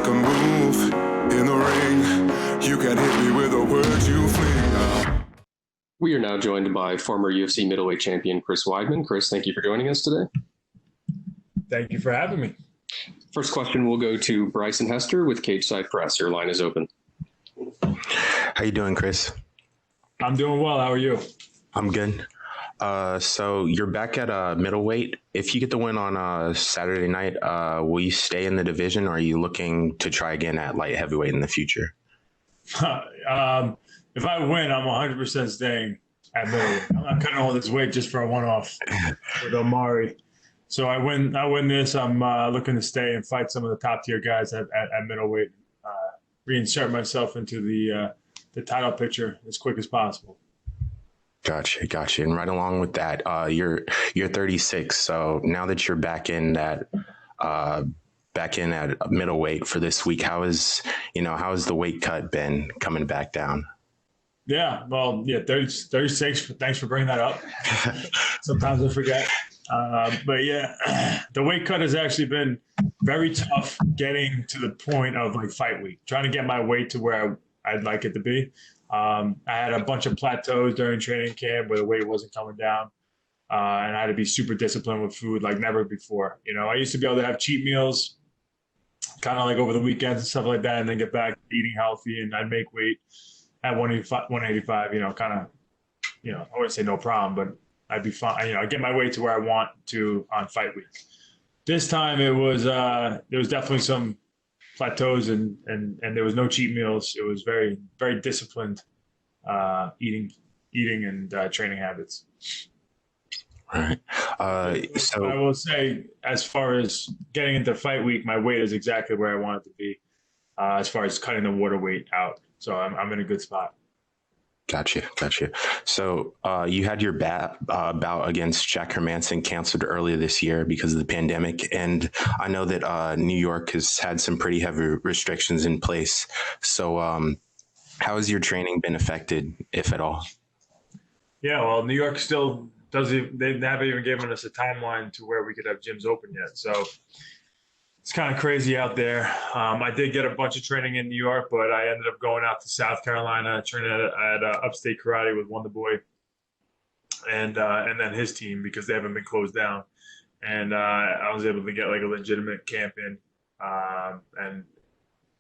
make a move in the ring. You can hit me with a word you fling. We are now joined by former UFC middleweight champion Chris Weidman. Chris, thank you for joining us today. Thank you for having me. First question will go to Bryson Hester with Cage Side Press. Your line is open. How you doing, Chris? I'm doing well. How are you? I'm good. So you're back at middleweight. If you get the win on Saturday night, will you stay in the division, or are you looking to try again at light heavyweight in the future? If I win, I'm 100% staying at middleweight. I'm not cutting all this weight just for a one-off with Omari. So I win this. I'm looking to stay and fight some of the top-tier guys at middleweight. Reinsert myself into the title picture as quick as possible. Gotcha. And right along with that, you're 36. So now that you're back in at middleweight for this week, how has the weight cut been coming back down? Yeah, 36. Thanks for bringing that up. Sometimes I forget. But yeah, the weight cut has actually been very tough getting to the point of like fight week, trying to get my weight to where I'd like it to be. I had a bunch of plateaus during training camp where the weight wasn't coming down. And I had to be super disciplined with food like never before. I used to be able to have cheat meals kind of like over the weekends and stuff like that, and then get back eating healthy, and I'd make weight at 185, kind of, I wouldn't say no problem, but I'd be fine. I'd get my weight to where I want to on fight week. This time there was definitely some plateaus and there was no cheat meals. It was very, very disciplined eating and training habits. All right. So I will say, as far as getting into fight week, my weight is exactly where I want it to be, as far as cutting the water weight out. So I'm in a good spot. Gotcha. So you had your bout against Jack Hermanson canceled earlier this year because of the pandemic. And I know that New York has had some pretty heavy restrictions in place. So how has your training been affected, if at all? Yeah, well, New York still doesn't. They haven't even given us a timeline to where we could have gyms open yet. So it's kind of crazy out there. I did get a bunch of training in New York, but I ended up going out to South Carolina, training at Upstate Karate with Wonderboy and then his team, because they haven't been closed down. And I was able to get like a legitimate camp in, and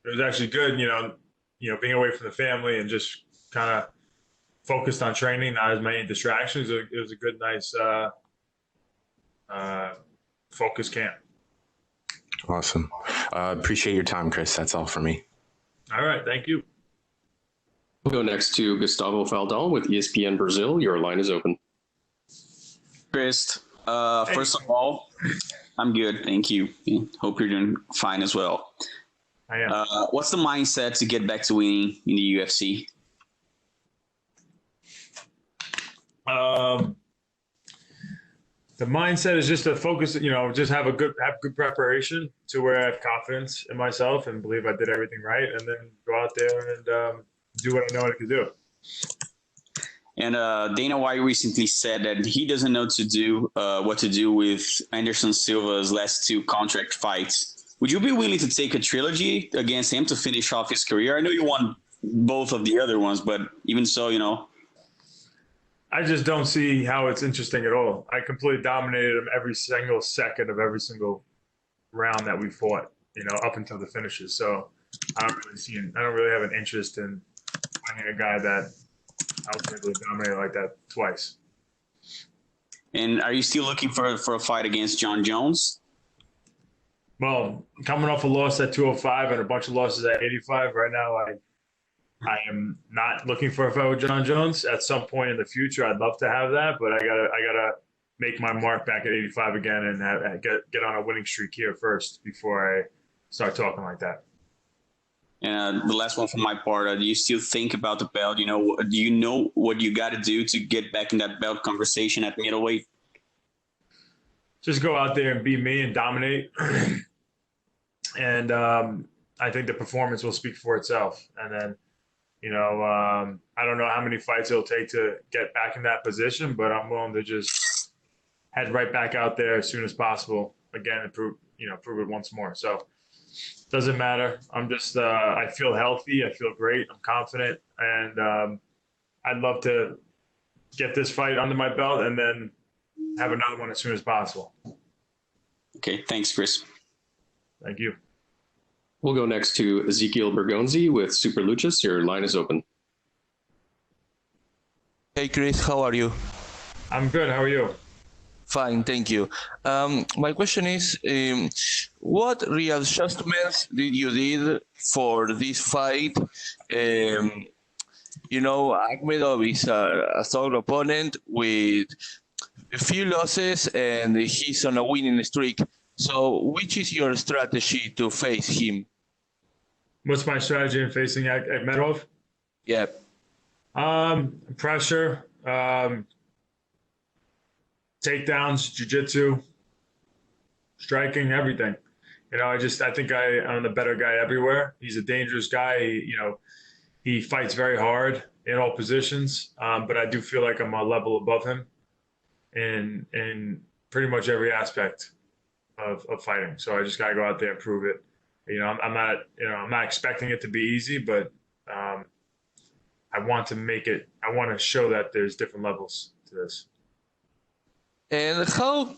it was actually good. Being away from the family and just kind of focused on training, not as many distractions. It was a good, nice, focus camp. Awesome. Appreciate your time, Chris. That's all for me. All right. Thank you. We'll go next to Gustavo Faldal with ESPN Brazil. Your line is open. Chris, first of all, I'm good. Thank you. Hope you're doing fine as well. I am. What's the mindset to get back to winning in the UFC? The mindset is just to focus, just have good preparation to where I have confidence in myself and believe I did everything right, and then go out there and do what I know I can do. And Dana White recently said that he doesn't know what to do with Anderson Silva's last two contract fights. Would you be willing to take a trilogy against him to finish off his career? I know you won both of the other ones, but even so, I just don't see how it's interesting at all. I completely dominated him every single second of every single round that we fought, up until the finishes. So I don't really have an interest in finding a guy that I was able to dominate like that twice. And are you still looking for a fight against John Jones? Well, coming off a loss at 205 and a bunch of losses at 85, right now I am not looking for a fight with John Jones. At some point in the future, I'd love to have that, but I gotta make my mark back at 85 again and get on a winning streak here first before I start talking like that. And the last one from my part, do you still think about the belt? Do you know what you got to do to get back in that belt conversation at middleweight? Just go out there and be me and dominate. And I think the performance will speak for itself. And then, I don't know how many fights it'll take to get back in that position, but I'm willing to just head right back out there as soon as possible again and prove it once more. So Doesn't matter. I'm just, I feel healthy. I feel great. I'm confident. And I'd love to get this fight under my belt and then have another one as soon as possible. Okay, thanks, Chris. Thank you. We'll go next to Ezekiel Bergonzi with Super Luchas. Your line is open. Hey Chris, how are you? I'm good. How are you? Fine, thank you. My question is, what readjustments did you did for this fight? Akhmedov is a strong opponent with a few losses and he's on a winning streak. So which is your strategy to face him? What's my strategy in facing Akhmedov? Yeah. Pressure, takedowns, jiu-jitsu, striking, everything. I think I'm the better guy everywhere. He's a dangerous guy. He fights very hard in all positions, but I do feel like I'm a level above him in pretty much every aspect of fighting. So I just got to go out there and prove it. I'm not expecting it to be easy, but I want to make it. I want to show that there's different levels to this. And how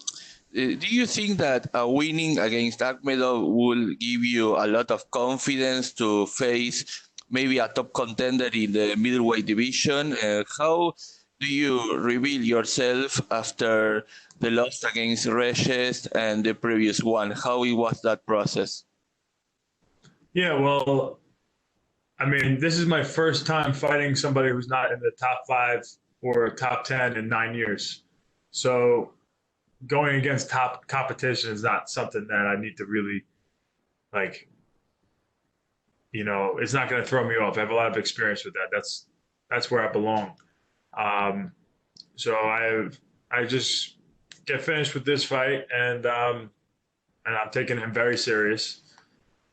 do you think that winning against Akhmedov will give you a lot of confidence to face maybe a top contender in the middleweight division? How do you reveal yourself after the loss against Reyes and the previous one? How was that process? Yeah, well, this is my first time fighting somebody who's not in the top 5 or top 10 in 9 years. So going against top competition is not something that I need to really it's not going to throw me off. I have a lot of experience with that. That's where I belong. So I just get finished with this fight and I'm taking him very serious.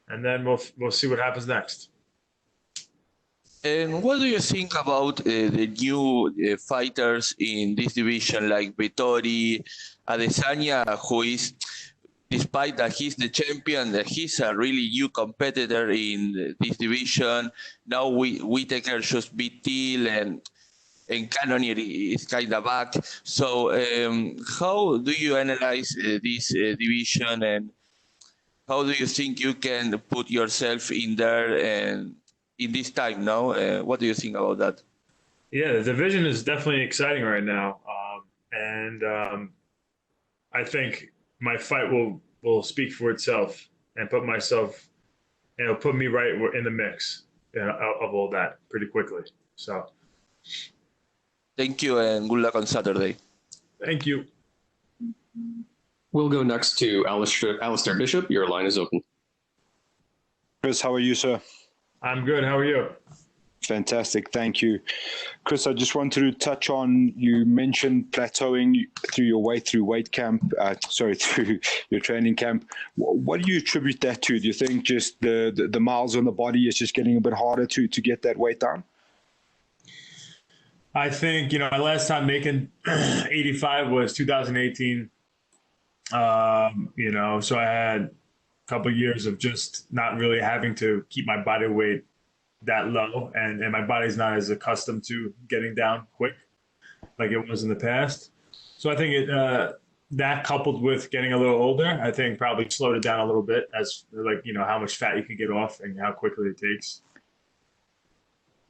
And then we'll see what happens next. And what do you think about the new fighters in this division, like Vettori, Adesanya, who is, despite that he's the champion, that he's a really new competitor in this division. Now Whitaker just beat Till and Cannonier is kind of back. So how do you analyze this division, and how do you think you can put yourself in there and in this time now? What do you think about that? Yeah, the division is definitely exciting right now. I think my fight will speak for itself and put myself, put me right in the mix of all that pretty quickly. So thank you and good luck on Saturday. Thank you. We'll go next to Alistair Bishop. Your line is open. Chris, how are you, sir? I'm good. How are you? Fantastic. Thank you. Chris, I just wanted to touch on, you mentioned plateauing through your way through through your training camp. What do you attribute that to? Do you think just the miles on the body is just getting a bit harder to get that weight down? I think, my last time making 85 was 2018. So I had a couple of years of just not really having to keep my body weight that low, and my body's not as accustomed to getting down quick like it was in the past. So I think that coupled with getting a little older, I think probably slowed it down a little bit as how much fat you can get off and how quickly it takes.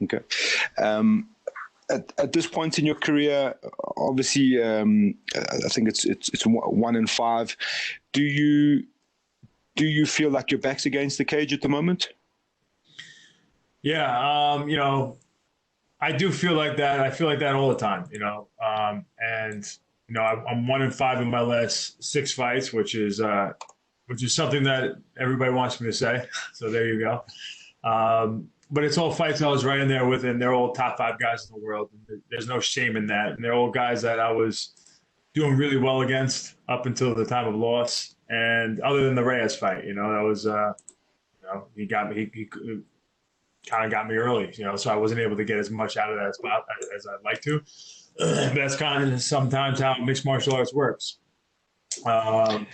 Okay. At this point in your career, obviously, I think it's 1 in 5. Do you feel like your back's against the cage at the moment? Yeah, I do feel like that. I feel like that all the time, I'm 1 in 5 in my last 6 fights, which is something that everybody wants me to say. So there you go. But it's all fights I was right in there with, and they're all top 5 guys in the world. There's no shame in that. And they're all guys that I was doing really well against up until the time of loss. And other than the Reyes fight, that was, he got me, he kind of got me early, so I wasn't able to get as much out of that spot as I'd like to. That's kind of sometimes how mixed martial arts works. So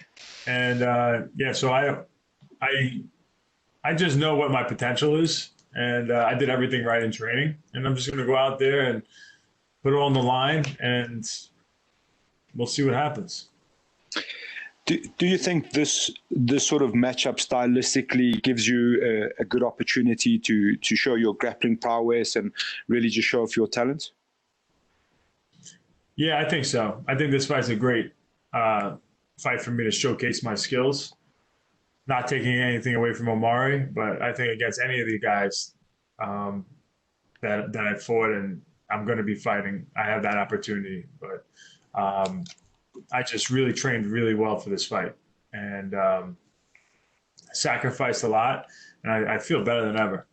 I just know what my potential is, and I did everything right in training, and I'm just going to go out there and put it on the line, and we'll see what happens. Do you think this sort of matchup stylistically gives you a good opportunity to show your grappling prowess and really just show off your talent? Yeah, I think so. I think this fight's a great fight for me to showcase my skills. Not taking anything away from Omari, but I think against any of the guys that I fought and I'm going to be fighting, I have that opportunity. But I just really trained really well for this fight and sacrificed a lot, and I feel better than ever.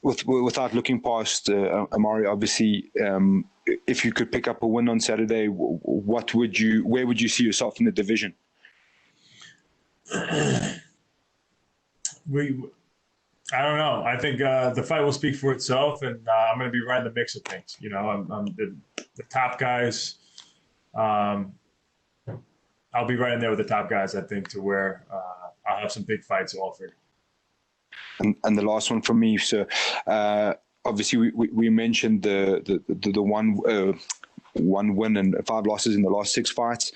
Without looking past Omari, obviously, if you could pick up a win on Saturday, where would you see yourself in the division? I don't know. I think the fight will speak for itself, and I'm going to be right in the mix of things. You know, I'm the top guys. I'll be right in there with the top guys, I think, to where I'll have some big fights offered. And the last one from me, so obviously we mentioned the one win and 5 losses in the last 6 fights.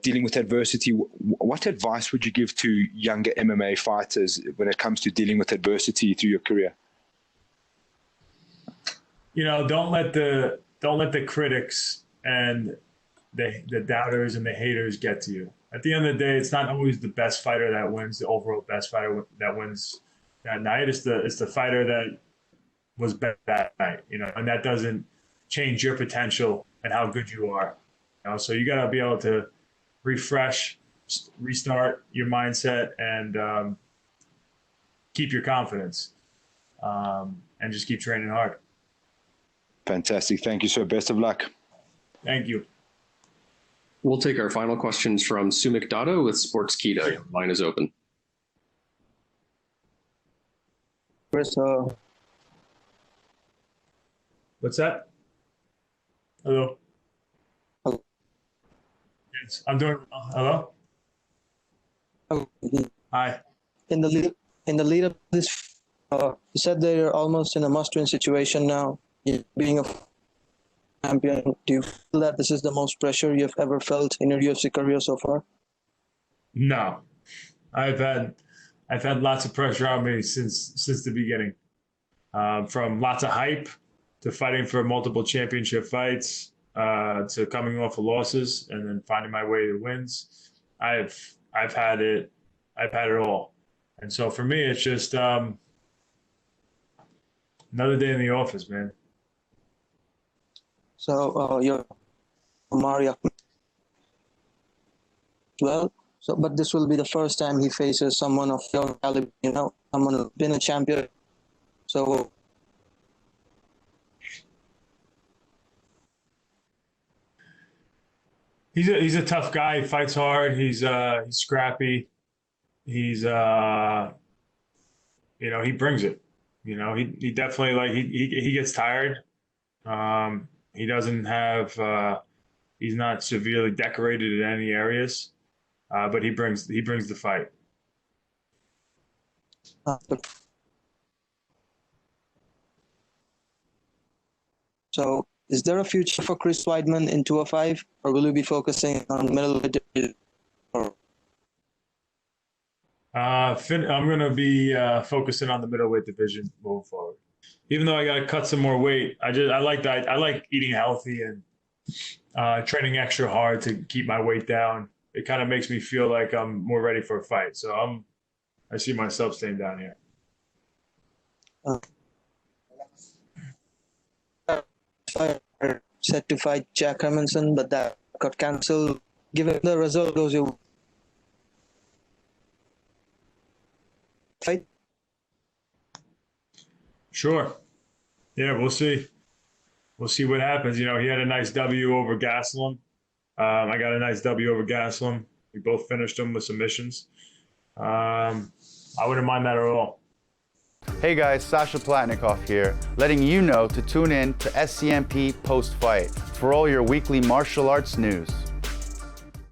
Dealing with adversity, what advice would you give to younger MMA fighters when it comes to dealing with adversity through your career? You know, don't let the critics and the doubters and the haters get to you. At the end of the day, it's not always the best fighter that wins, the overall best fighter that wins that night. It's the fighter that was better that night, you know, and that doesn't change your potential and how good you are. You know, so you got to be able to refresh, restart your mindset, and keep your confidence, and just keep training hard. Fantastic. Thank you, sir. Best of luck. Thank you. We'll take our final questions from Sumik Datta with Sportskeeda. Line is open. Chris, What's that? Hello. Hello. Yes, I'm doing. Hello. Hi. in the lead up to this, you said that you're almost in a must-win situation now. Being a champion, do you feel that this is the most pressure you've ever felt in your UFC career so far? No, I've had lots of pressure on me since the beginning, from lots of hype to fighting for multiple championship fights, to coming off of losses and then finding my way to wins. I've had it all, and so for me, it's just another day in the office, man. So you're Omari Akhmedov. Well, but this will be the first time he faces someone of your caliber, you know, someone who's been a champion. So he's a tough guy. He fights hard. He's scrappy. He's he brings it. You know, he definitely he gets tired. He doesn't have he's not severely decorated in any areas. But he brings the fight. So, is there a future for Chris Weidman in 205, or will you be focusing on middleweight? I'm going to be focusing on the middleweight division moving forward. Even though I got to cut some more weight, I like that. I like eating healthy and training extra hard to keep my weight down. It kind of makes me feel like I'm more ready for a fight. So I see myself staying down here. Set to fight Jack Hermanson, but that got cancelled. Given the result goes your fight? Sure. Yeah, we'll see. We'll see what happens. You know, he had a nice W over Gastelum. I got a nice W over Gastelum. We both finished him with submissions. I wouldn't mind that at all. Hey guys, Sasha Platnikoff here, letting you know to tune in to SCMP Post Fight for all your weekly martial arts news.